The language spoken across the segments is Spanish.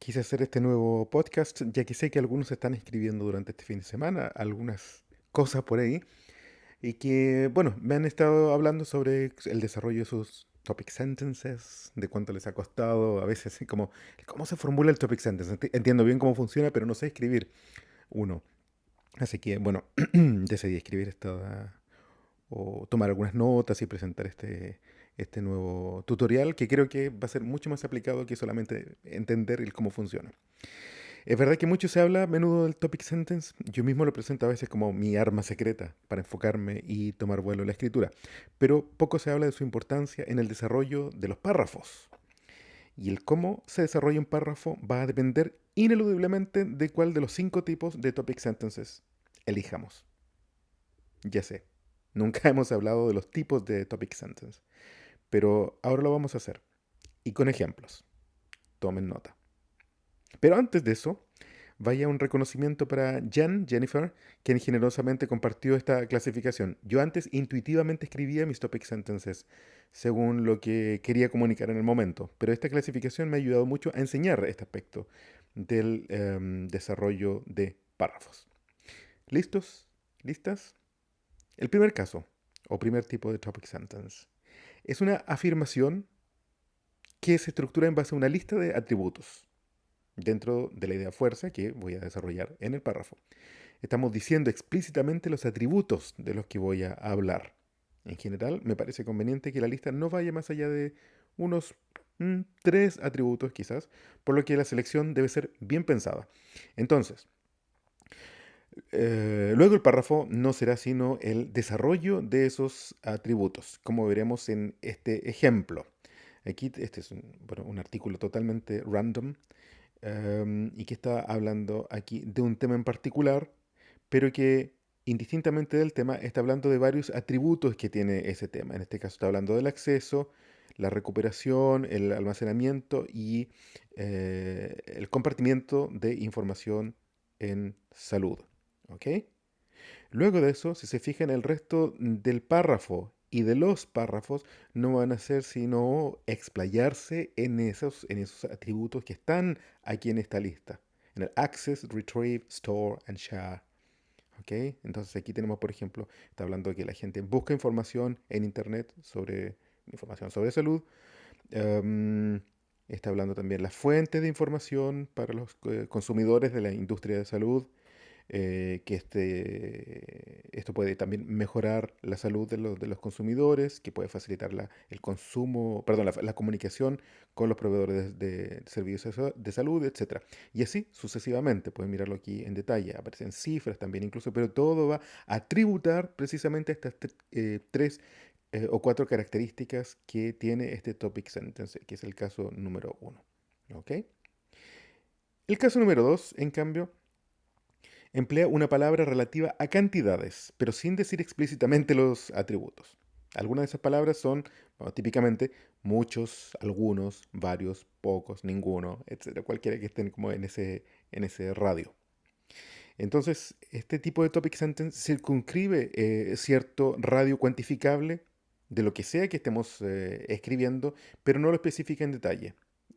quise hacer este nuevo podcast, ya que sé que algunos están escribiendo durante este fin de semana algunas cosas por ahí y que, bueno, me han estado hablando sobre el desarrollo de sus topic sentences, de cuánto les ha costado, a veces así como cómo se formula el topic sentence. Entiendo bien cómo funciona, pero no sé escribir uno. Así que, bueno, decidí escribir esta o tomar algunas notas y presentar este nuevo tutorial que creo que va a ser mucho más aplicado que solamente entender el cómo funciona. Es verdad que mucho se habla a menudo del topic sentence. Yo mismo lo presento a veces como mi arma secreta para enfocarme y tomar vuelo en la escritura. Pero poco se habla de su importancia en el desarrollo de los párrafos. Y el cómo se desarrolla un párrafo va a depender ineludiblemente de cuál de los 5 tipos de topic sentences elijamos. Ya sé, nunca hemos hablado de los tipos de topic sentence, pero ahora lo vamos a hacer. Y con ejemplos. Tomen nota. Pero antes de eso, vaya un reconocimiento para Jennifer, quien generosamente compartió esta clasificación. Yo antes intuitivamente escribía mis topic sentences según lo que quería comunicar en el momento, pero esta clasificación me ha ayudado mucho a enseñar este aspecto del desarrollo de párrafos. ¿Listos? ¿Listas? El primer caso, o primer tipo de topic sentence, es una afirmación que se estructura en base a una lista de atributos dentro de la idea fuerza que voy a desarrollar en el párrafo. Estamos diciendo explícitamente los atributos de los que voy a hablar. En general, me parece conveniente que la lista no vaya más allá de unos 3 atributos quizás, por lo que la selección debe ser bien pensada. Entonces, luego el párrafo no será sino el desarrollo de esos atributos, como veremos en este ejemplo. Aquí este es un artículo totalmente random y que está hablando aquí de un tema en particular, pero que indistintamente del tema está hablando de varios atributos que tiene ese tema. En este caso está hablando del acceso, la recuperación, el almacenamiento y el compartimiento de información en salud. ¿Ok? Luego de eso, si se fijan, el resto del párrafo y de los párrafos no van a ser sino explayarse en esos atributos que están aquí en esta lista. En el access, retrieve, store and share. ¿Ok? Entonces aquí tenemos, por ejemplo, está hablando de que la gente busca información en Internet sobre información sobre salud. Em, Está hablando también las fuentes de información para los consumidores de la industria de salud, que esto puede también mejorar la salud de los consumidores, que puede facilitar el consumo, perdón, la comunicación con los proveedores de servicios de salud, etcétera. Y así sucesivamente, pueden mirarlo aquí en detalle, aparecen cifras también incluso, pero todo va a tributar precisamente a estas 3 o 4 características que tiene este topic sentence, que es el caso número uno. ¿Ok? El caso número 2, en cambio, emplea una palabra relativa a cantidades, pero sin decir explícitamente los atributos. Algunas de esas palabras son, bueno, típicamente muchos, algunos, varios, pocos, ninguno, etcétera, cualquiera que estén como en ese radio. Entonces, este tipo de topic sentence circunscribe cierto radio cuantificable de lo que sea que estemos escribiendo, pero no lo especifica en detalle.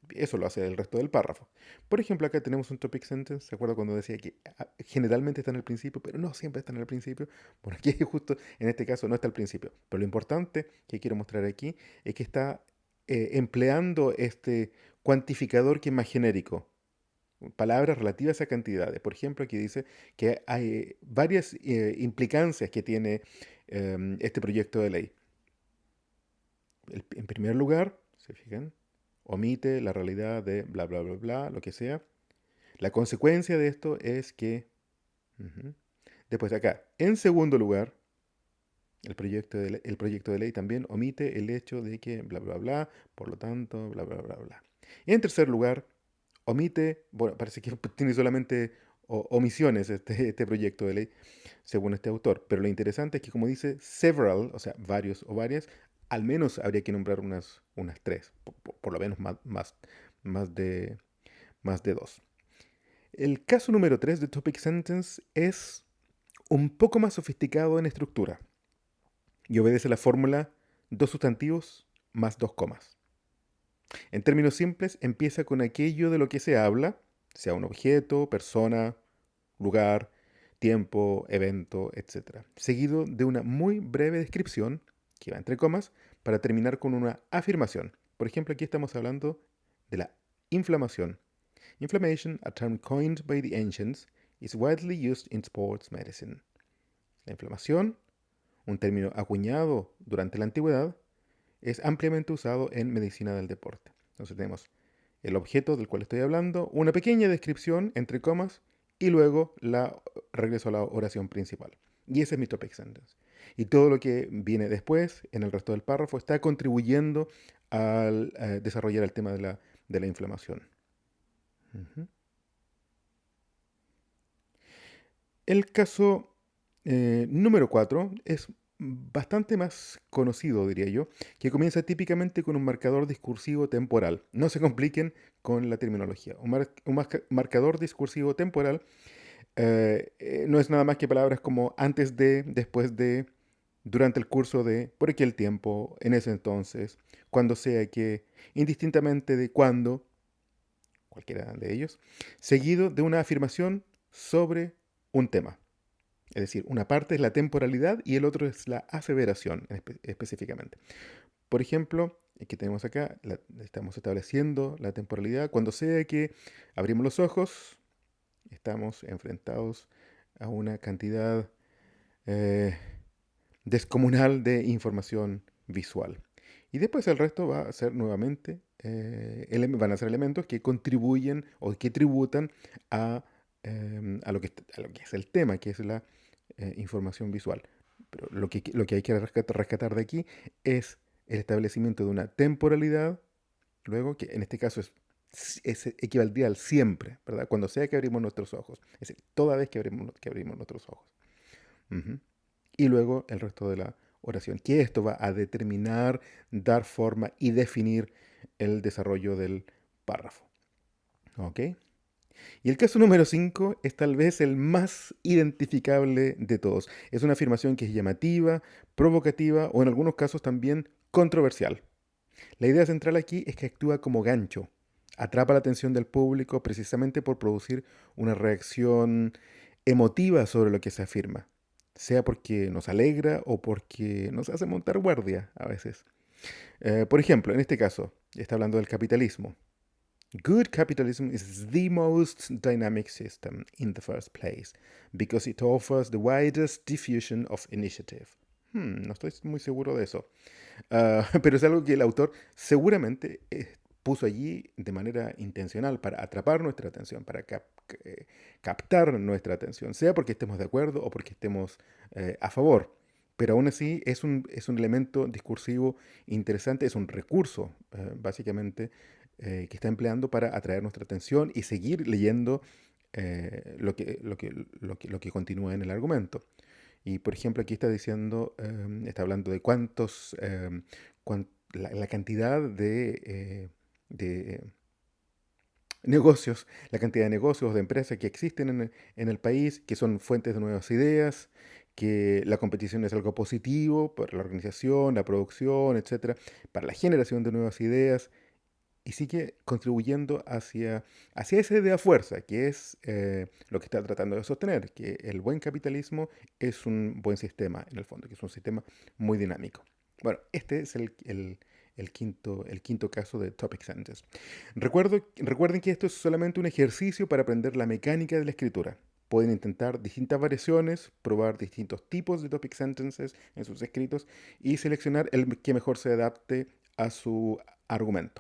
Eso lo hace el resto del párrafo. Por ejemplo, acá tenemos un topic sentence. ¿Se acuerda cuando decía que generalmente está en el principio, pero no siempre está en el principio? Bueno, aquí justo en este caso no está al principio. Pero lo importante que quiero mostrar aquí es que está empleando este cuantificador que es más genérico, palabras relativas a cantidades. Por ejemplo, aquí dice que hay varias implicancias que tiene este proyecto de ley. En primer lugar, ¿se fijan? Omite la realidad de bla, bla, bla, bla, lo que sea. La consecuencia de esto es que, ujú. Después de acá, en segundo lugar, el proyecto de ley también omite el hecho de que bla, bla, bla, por lo tanto, bla, bla, bla, bla. En tercer lugar, omite, bueno, parece que tiene solamente omisiones este proyecto de ley, según este autor, pero lo interesante es que como dice several, o sea, varios o varias, al menos habría que nombrar unas 3, por lo menos más de, más de 2. El caso número 3 de Topic Sentence es un poco más sofisticado en estructura y obedece la fórmula dos sustantivos más dos comas. En términos simples, empieza con aquello de lo que se habla, sea un objeto, persona, lugar, tiempo, evento, etc. Seguido de una muy breve descripción, que va entre comas, para terminar con una afirmación. Por ejemplo, aquí estamos hablando de la inflamación. Inflammation, a term coined by the ancients, is widely used in sports medicine. La inflamación, un término acuñado durante la antigüedad, es ampliamente usado en medicina del deporte. Entonces tenemos el objeto del cual estoy hablando, una pequeña descripción, entre comas, y luego regreso a la oración principal. Y ese es mi topic sentence. Y todo lo que viene después, en el resto del párrafo, está contribuyendo al desarrollar el tema de la inflamación. Ujú. El caso número 4 es bastante más conocido, diría yo, que comienza típicamente con un marcador discursivo temporal. No se compliquen con la terminología. Un marcador discursivo temporal no es nada más que palabras como antes de, después de, durante el curso de, por aquel tiempo, en ese entonces, cuando sea que, indistintamente de cuándo, cualquiera de ellos, seguido de una afirmación sobre un tema. Es decir, una parte es la temporalidad y el otro es la aseveración específicamente. Por ejemplo, que tenemos acá, estamos estableciendo la temporalidad. Cuando sea que abrimos los ojos, estamos enfrentados a una cantidad eh, descomunal de información visual. Y después el resto va a ser nuevamente, van a ser elementos que contribuyen o que tributan a, a lo que es el tema, que es la información visual. Pero lo que hay que rescatar de aquí es el establecimiento de una temporalidad, luego que en este caso es equivaldría al siempre, ¿verdad? Cuando sea que abrimos nuestros ojos, es decir, toda vez que abrimos nuestros ojos. Ujú. Y luego el resto de la oración, que esto va a determinar, dar forma y definir el desarrollo del párrafo. ¿Ok? Y el caso número 5 es tal vez el más identificable de todos. Es una afirmación que es llamativa, provocativa o en algunos casos también controversial. La idea central aquí es que actúa como gancho. Atrapa la atención del público precisamente por producir una reacción emotiva sobre lo que se afirma, sea porque nos alegra o porque nos hace montar guardia a veces. Por ejemplo, en este caso, está hablando del capitalismo. Good capitalism is the most dynamic system in the first place because it offers the widest diffusion of initiative. No estoy muy seguro de eso. Pero es algo que el autor seguramente puso allí de manera intencional para atrapar nuestra atención, para captar nuestra atención, sea porque estemos de acuerdo o porque estemos a favor. Pero aún así es un elemento discursivo interesante, es un recurso, básicamente, que está empleando para atraer nuestra atención y seguir leyendo lo que continúa en el argumento. Y por ejemplo, aquí está diciendo, está hablando de la cantidad de negocios, la cantidad de negocios, de empresas que existen en el país, que son fuentes de nuevas ideas, que la competición es algo positivo para la organización, la producción, etcétera, para la generación de nuevas ideas, y sigue contribuyendo hacia esa idea fuerza, que es lo que está tratando de sostener, que el buen capitalismo es un buen sistema, en el fondo, que es un sistema muy dinámico. Bueno, este es el quinto caso de Topic Sentence. Recuerden que esto es solamente un ejercicio para aprender la mecánica de la escritura. Pueden intentar distintas variaciones, probar distintos tipos de topic sentences en sus escritos y seleccionar el que mejor se adapte a su argumento.